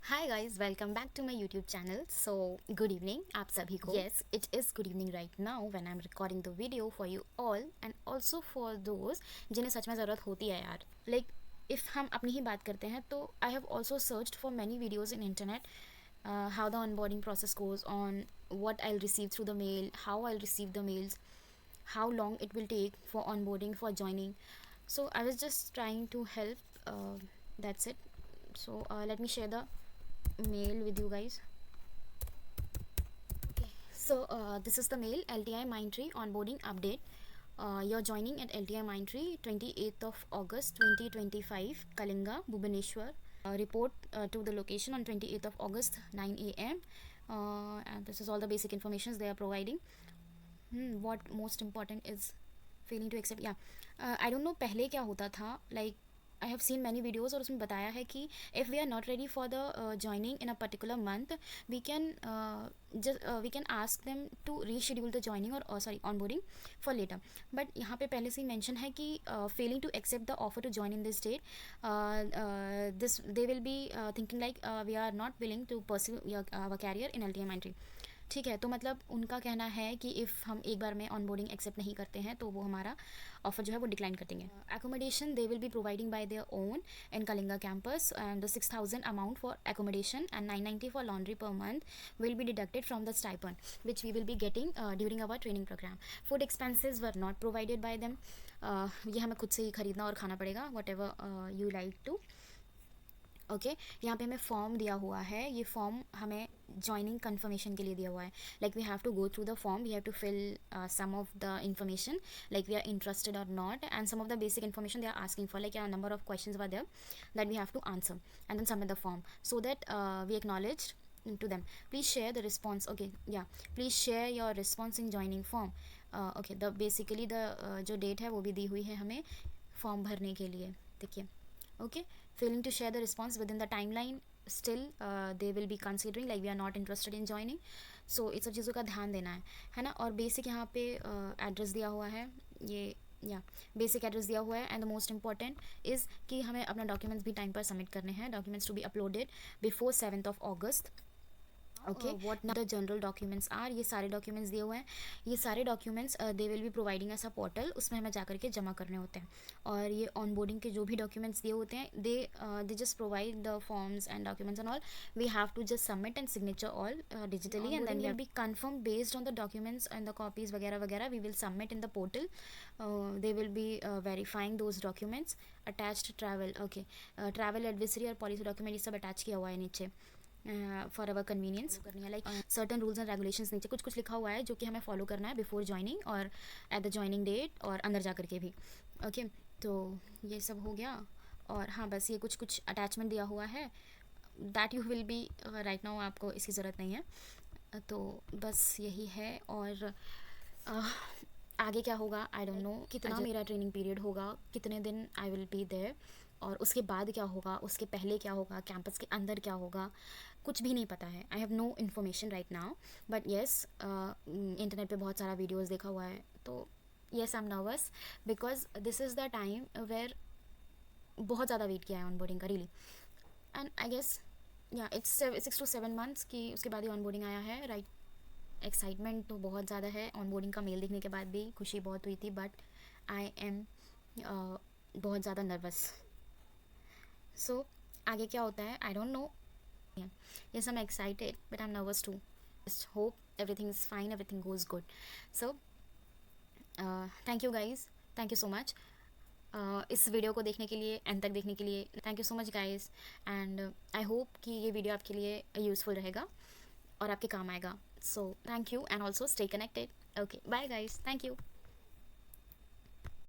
Hi guys, welcome back to my YouTube channel. So good evening आप सभी को। Yes, it is good evening right now when I am recording the video for you all and also for those जिन्हें सच में ज़रूरत होती है यार। लाइक इफ़ हम अपनी ही बात करते हैं तो I have also searched for many videos in internet, how the onboarding process goes on, what I'll receive through the mail, how I'll receive the mails, how long it will take for onboarding, for joining. So I was just trying to help. That's it. So let me share the mail with you guys. Okay, so this is the mail. LTI Mindtree onboarding update. You're joining at LTI Mindtree 28th of August 2025, Kalinga, Bhubaneswar. Report to the location on 28th of August 9 a.m. And this is all the basic informations they are providing. What most important is failing to accept. Yeah, I don't know पहले क्या होता था. Like I have seen many videos और उसमें बताया है कि if we are not ready for the joining in a particular month we can ask them to reschedule the joining और sorry onboarding for letter. But यहाँ पे पहले से ही मेंशन है कि failing to accept the offer to join in this date, this they will be thinking like we are not willing to pursue our career in LTI Mindtree. ठीक है, तो मतलब उनका कहना है कि इफ़ हम एक बार में ऑनबोर्डिंग एक्सेप्ट नहीं करते हैं तो वो हमारा ऑफर जो है वो डिक्लाइन कर देंगे. Accommodation they will be providing by their own in Kalinga campus and the 6,000 amount for accommodation and 990 for laundry per month will be deducted from the stipend which we will be getting during our training programme. Food expenses were not provided by them. ये हमें खुद से ही खरीदना और खाना पड़ेगा, whatever you like to. Okay, यहाँ पे हमें फॉर्म दिया हुआ है. ये फॉर्म हमें ज्वाइनिंग कन्फर्मेशन के लिए दिया हुआ है. Like we have to go through the form, we have to fill some of the information like we are interested or not, and some of the basic information they are asking for, like a number of questions were there that we have to answer and then submit the form so that we acknowledged to them. Please share the response. Okay, yeah, please share your response in joining form. Okay, the basically the जो date है वो भी दी हुई है हमें form भरने के लिए. देखिए, okay, failing to share the response within the timeline, still they will be considering like we are not interested in joining. So इस सब चीज़ों का ध्यान देना है ना. और बेसिक यहाँ पे एड्रेस दिया हुआ है, ये या बेसिक एड्रेस दिया हुआ है. And the most important is कि हमें अपना डॉक्यूमेंट्स भी टाइम पर सबमिट करने हैं. Documents to be uploaded before 7th of August. Okay, what the general documents are, ये सारे डॉक्यूमेंट्स दिए हुए हैं. ये सारे documents they will be providing as a portal, उसमें हमें जा करके जमा करने होते हैं. और ये ऑन बोर्डिंग के जो भी डॉक्यूमेंट्स दिए होते हैं they just provide the forms and documents and all. We have to just submit and signature all digitally and then we be confirm based on the documents and the copies वगैरह वगैरह we will submit in the portal. They will be verifying those documents. Attached travel, okay, travel advisory और policy document ये सब attach किया हुआ है नीचे for our convenience करनी है. Like certain rules and regulations नीचे कुछ कुछ लिखा हुआ है जो कि हमें फॉलो करना है बिफोर ज्वाइनिंग और एट द ज्वाइनिंग डेट और अंदर जा करके भी. ओके, तो ये सब हो गया. और हाँ, बस ये कुछ कुछ अटैचमेंट दिया हुआ है that you will be right now, आपको इसकी ज़रूरत नहीं है. तो बस यही है. और आगे क्या होगा आई डोंट नो, कितना मेरा ट्रेनिंग पीरियड होगा, कितने दिन आई विल बी देयर, और उसके बाद क्या होगा, उसके पहले क्या होगा, कैंपस के अंदर क्या होगा, कुछ भी नहीं पता है. I have no information right now. But yes, internet पे बहुत सारा वीडियोज़ देखा हुआ है. तो yes, I am nervous because this is the time where बहुत ज़्यादा वेट किया है ऑन बोर्डिंग का, really. And I guess yeah it's 6 to 7 months की उसके बाद ही ऑन बोर्डिंग आया है, राइट. एक्साइटमेंट तो बहुत ज़्यादा है. ऑन बोर्डिंग का मेल देखने के बाद भी खुशी बहुत हुई थी, बट आई एम बहुत ज़्यादा नर्वस. सो आगे क्या होता है I don't know. Yes, I'm excited, but I'm nervous too. Just hope everything is fine, everything goes good. So, thank you guys. Thank you so much. इस वीडियो को देखने के लिए, एंड तक देखने के लिए thank you so much guys. And I hope कि ये वीडियो आपके लिए यूज़फुल रहेगा और आपके काम आएगा. So thank you and also stay connected. Okay, bye guys, thank you.